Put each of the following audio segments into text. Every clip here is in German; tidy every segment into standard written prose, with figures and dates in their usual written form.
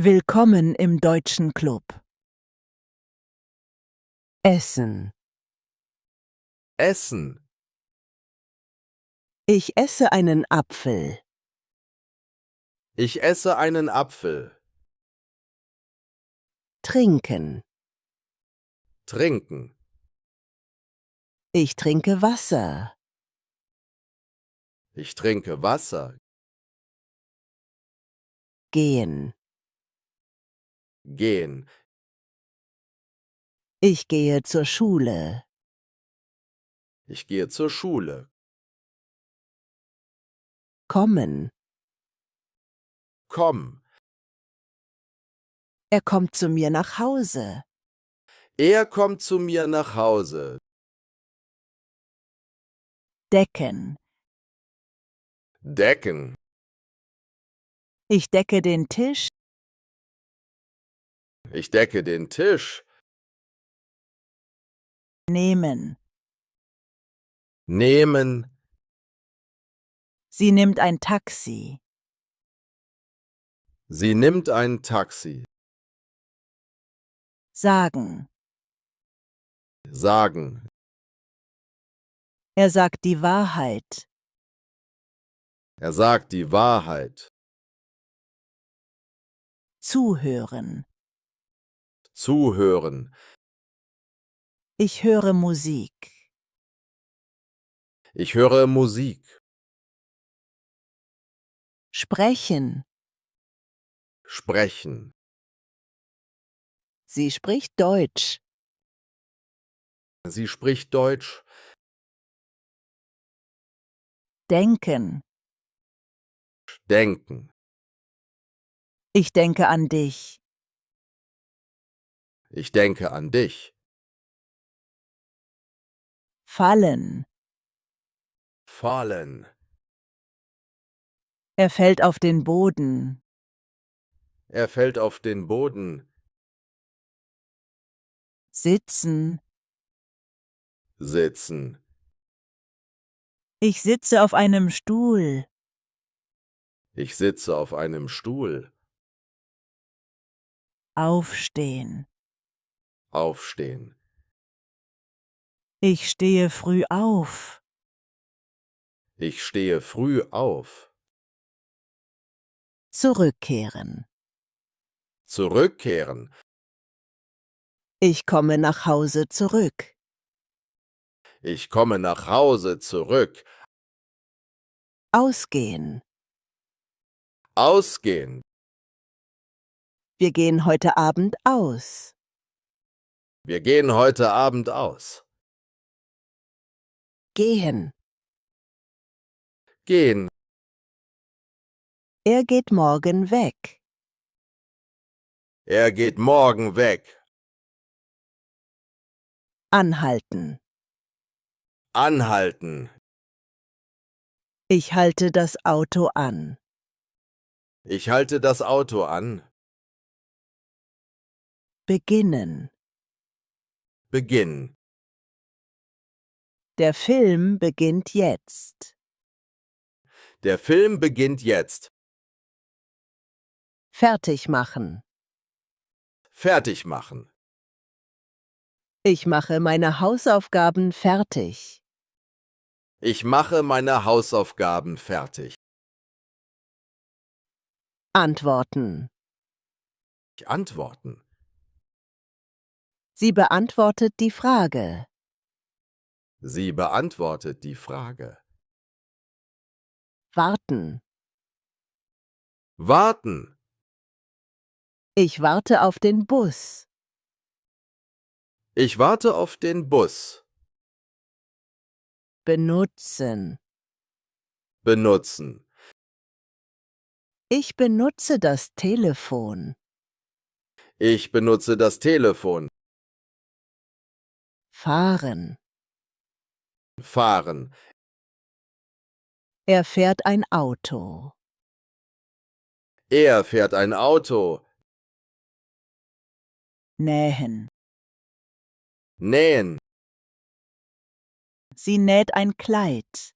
Willkommen im deutschen Club. Essen. Essen. Ich esse einen Apfel. Ich esse einen Apfel. Trinken. Trinken. Ich trinke Wasser. Ich trinke Wasser. Gehen. Gehen. Ich gehe zur Schule. Ich gehe zur Schule. Kommen. Komm. Er kommt zu mir nach Hause. Er kommt zu mir nach Hause. Decken. Decken. Ich decke den Tisch. Ich decke den Tisch. Nehmen. Nehmen. Sie nimmt ein Taxi. Sie nimmt ein Taxi. Sagen. Sagen. Er sagt die Wahrheit. Er sagt die Wahrheit. Zuhören. Zuhören. Ich höre Musik. Ich höre Musik. Sprechen. Sprechen. Sie spricht Deutsch. Sie spricht Deutsch. Denken. Denken. Ich denke an dich. Ich denke an dich. Fallen. Fallen. Er fällt auf den Boden. Er fällt auf den Boden. Sitzen. Sitzen. Ich sitze auf einem Stuhl. Ich sitze auf einem Stuhl. Aufstehen. Aufstehen. Ich stehe früh auf. Ich stehe früh auf. Zurückkehren. Zurückkehren. Ich komme nach Hause zurück. Ich komme nach Hause zurück. Ausgehen. Ausgehen. Wir gehen heute Abend aus. Wir gehen heute Abend aus. Gehen. Gehen. Er geht morgen weg. Er geht morgen weg. Anhalten. Anhalten. Ich halte das Auto an. Ich halte das Auto an. Beginnen. Beginn. Der Film beginnt jetzt. Der Film beginnt jetzt. Fertig machen. Fertig machen. Ich mache meine Hausaufgaben fertig. Ich mache meine Hausaufgaben fertig. Antworten. Antworten. Sie beantwortet die Frage. Sie beantwortet die Frage. Warten. Warten. Ich warte auf den Bus. Ich warte auf den Bus. Benutzen. Benutzen. Ich benutze das Telefon. Ich benutze das Telefon. Fahren. Fahren. Er fährt ein Auto. Er fährt ein Auto. Nähen. Nähen. Sie näht ein Kleid.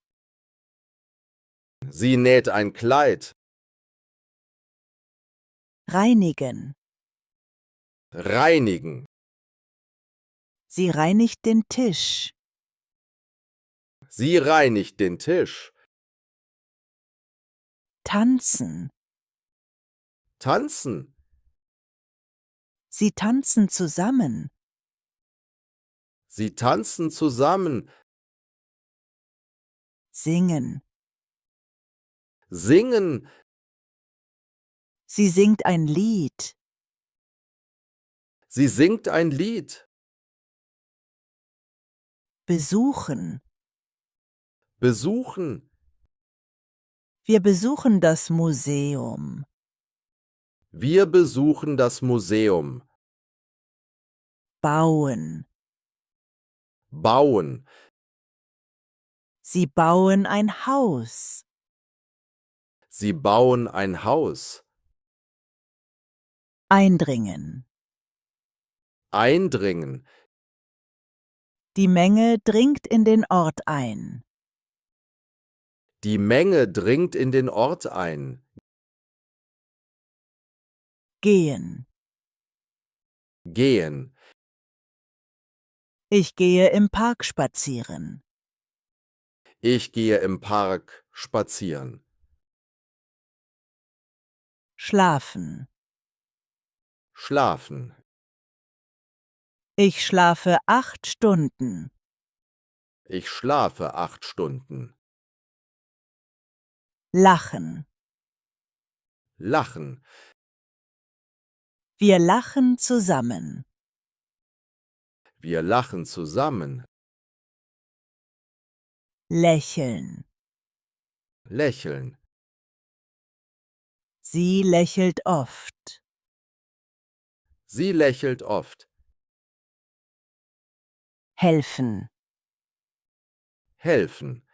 Sie näht ein Kleid. reinigen. Reinigen. Sie reinigt den Tisch. Sie reinigt den Tisch. Tanzen. Tanzen. Sie tanzen zusammen. Sie tanzen zusammen. Singen. Singen. Sie singt ein Lied. Sie singt ein Lied. Besuchen. Besuchen. Wir besuchen das Museum. Wir besuchen das Museum. Bauen. Bauen. Sie bauen ein Haus. Sie bauen ein Haus. Eindringen. Eindringen. Die Menge dringt in den Ort ein. Die Menge dringt in den Ort ein. Gehen. Gehen. Ich gehe im Park spazieren. Ich gehe im Park spazieren. Schlafen. Schlafen. Ich schlafe 8 Stunden. Ich schlafe 8 Stunden. Lachen. Lachen. Wir lachen zusammen. Wir lachen zusammen. Lächeln. Lächeln. Sie lächelt oft. Sie lächelt oft. Helfen. Helfen.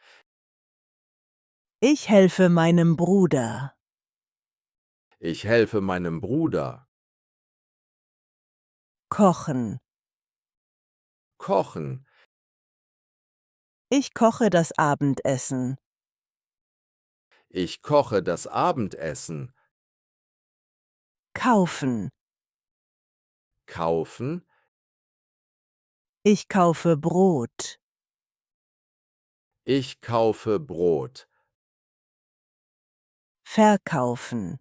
Ich helfe meinem Bruder. Ich helfe meinem Bruder. Kochen. Kochen. Ich koche das Abendessen. Ich koche das Abendessen. Kaufen. Kaufen. Ich kaufe Brot. Ich kaufe Brot. Verkaufen.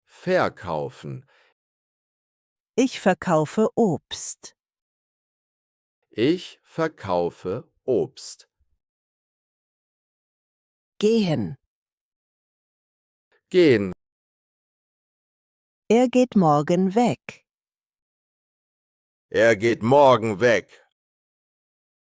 Verkaufen. Ich verkaufe Obst. Ich verkaufe Obst. Gehen. Gehen. Er geht morgen weg. Er geht morgen weg.